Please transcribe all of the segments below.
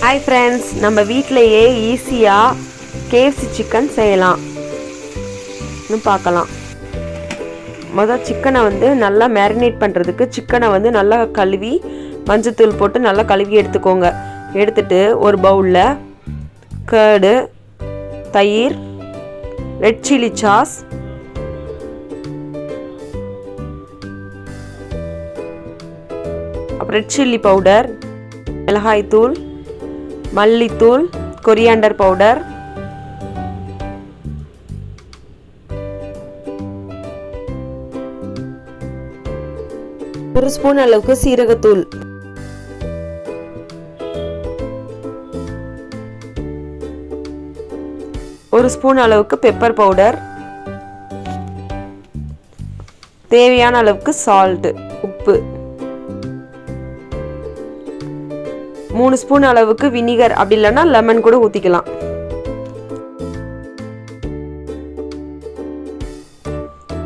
Hi friends, நம்ம வீட்லயே ஈஸியா kFC சிக்கன் செய்யலாம். பார்க்கலாம். முதல்ல சிக்கனை வந்து நல்லா மேரினேட் பண்றதுக்கு சிக்கனை வந்து நல்லா கழுவி மஞ்சள் போட்டு நல்லா கழுவி எடுத்துக்கோங்க. எடுத்துட்டு ஒரு பவுல்ல கர்டு, தயிர், ரெட் சில்லி சாஸ், அப்புறம் ரெட் சில்லி பவுடர், மிளகாய் தூள், மல்லித்தூள், கொரியாண்டர் பவுடர், ஒரு ஸ்பூன் அளவுக்கு சீரகத்தூள், ஒரு ஸ்பூன் அளவுக்கு பெப்பர் பவுடர், தேவையான அளவுக்கு சால்ட் உப்பு, 3 ஸ்பூன் அளவுக்கு வினிகர், அப்படி இல்லைன்னா லெமன் கூட ஊற்றிக்கலாம்.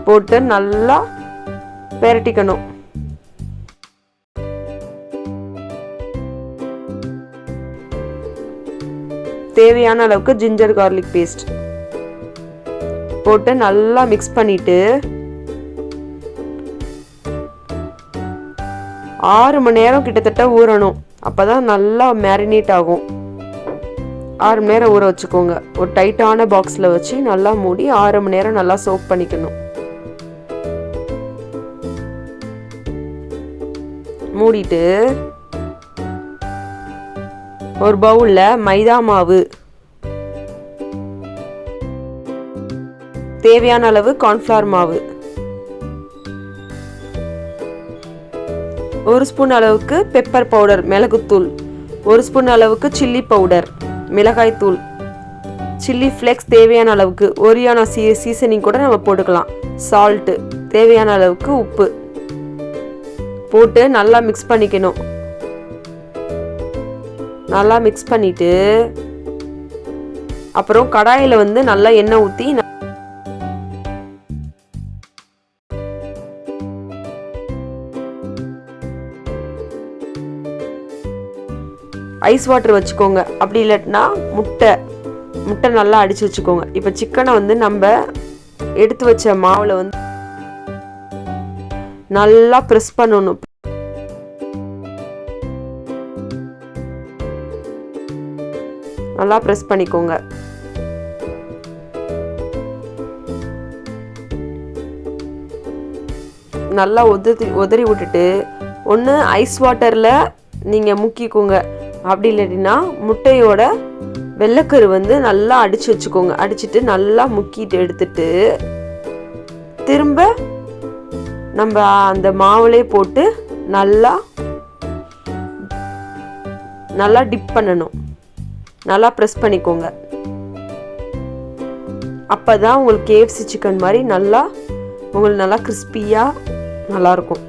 போட்டு நல்லா பெரட்டிக்கணும். தேவையான அளவுக்கு ஜிஞ்சர் கார்லிக் பேஸ்ட் போட்டு நல்லா மிக்ஸ் பண்ணிட்டு 6 மணி நேரம் கிட்டத்தட்ட ஊறணும். அப்பதான் நல்லா மேரினேட் ஆகும். 6 மணி நேரம் ஊற வச்சுக்கோங்க. ஒரு டைட்டான பாக்ஸ்ல வச்சு நல்லா மூடி 6 மணி நேரம் நல்லா சோக் பண்ணிக்கணும். மூடிட்டு ஒரு பவுல்ல மைதா மாவு, தேவையான அளவு கார்ன்ஃப்ளவர் மாவு, 1 ஸ்பூன் அளவுக்கு பெப்பர் பவுடர் மிளகுத்தூள், 1 ஸ்பூன் அளவுக்கு சில்லி பவுடர் மிளகாய் தூள், சில்லி ஃப்ளேக்ஸ் தேவையான அளவுக்கு, ஒரியானோ சீசனிங் கூட நம்ம போட்டுக்கலாம், சால்ட்டு தேவையான அளவுக்கு உப்பு போட்டு நல்லா மிக்ஸ் பண்ணிக்கணும். நல்லா மிக்ஸ் பண்ணிட்டு அப்புறம் கடாயில வந்து நல்லா எண்ணெய் ஊற்றி ஐஸ் வாட்டர் வச்சுக்கோங்க. அப்படி இல்லாட்டினா முட்டை நல்லா அடிச்சு வச்சுக்கோங்க. இப்போ சிக்கனை வந்து நம்ம எடுத்து வச்ச மாவுல வந்து நல்லா ப்ரெஸ் பண்ணணும். நல்லா ப்ரெஸ் பண்ணிக்கோங்க. நல்லா உதறி விட்டுட்டு ஒன்று ஐஸ் வாட்டரில் நீங்கள் முக்கிக்கோங்க. அப்படி இல்லைன்னா முட்டையோட வெள்ளைக்கரு வந்து நல்லா அடிச்சு வச்சுக்கோங்க. அடிச்சுட்டு நல்லா முக்கிட்டு எடுத்துட்டு திரும்ப நம்ம அந்த மாவுலே போட்டு நல்லா டிப் பண்ணணும். நல்லா ப்ரெஸ் பண்ணிக்கோங்க. அப்பதான் உங்களுக்கு kFC சிக்கன் மாதிரி உங்களுக்கு நல்லா கிறிஸ்பியாக நல்லாயிருக்கும்.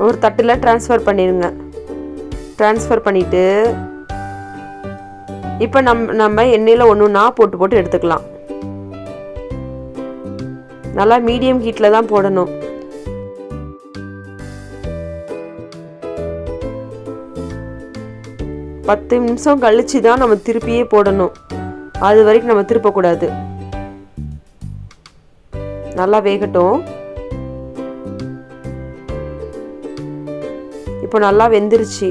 ஒரு தட்டில் ட்ரான்ஸ்ஃபர் பண்ணிடுங்க. ட்ரான்ஸ்ஃபர் பண்ணிவிட்டு இப்போ நம்ம எண்ணெயில் ஒன்றுன்னா போட்டு எடுத்துக்கலாம். நல்லா மீடியம் ஹீட்டில் தான் போடணும். பத்து நிமிஷம் கழிச்சு தான் நம்ம திருப்பியே போடணும். அது வரைக்கும் நம்ம திருப்பக்கூடாது. நல்லா வேகட்டும். இப்போ நல்லா வெந்துருச்சு.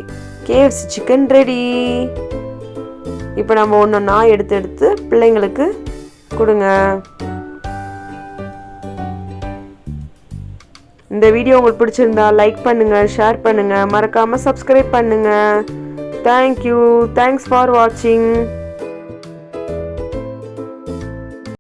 kFC chicken ready. இப்போ நம்ம ஒன்றா எடுத்து பிள்ளைங்களுக்கு கொடுங்க. இந்த வீடியோ உங்களுக்கு பிடிச்சிருந்தா லைக் பண்ணுங்க, ஷேர் பண்ணுங்க, மறக்காம சப்ஸ்கிரைப் பண்ணுங்க. Thank you. Thanks for watching.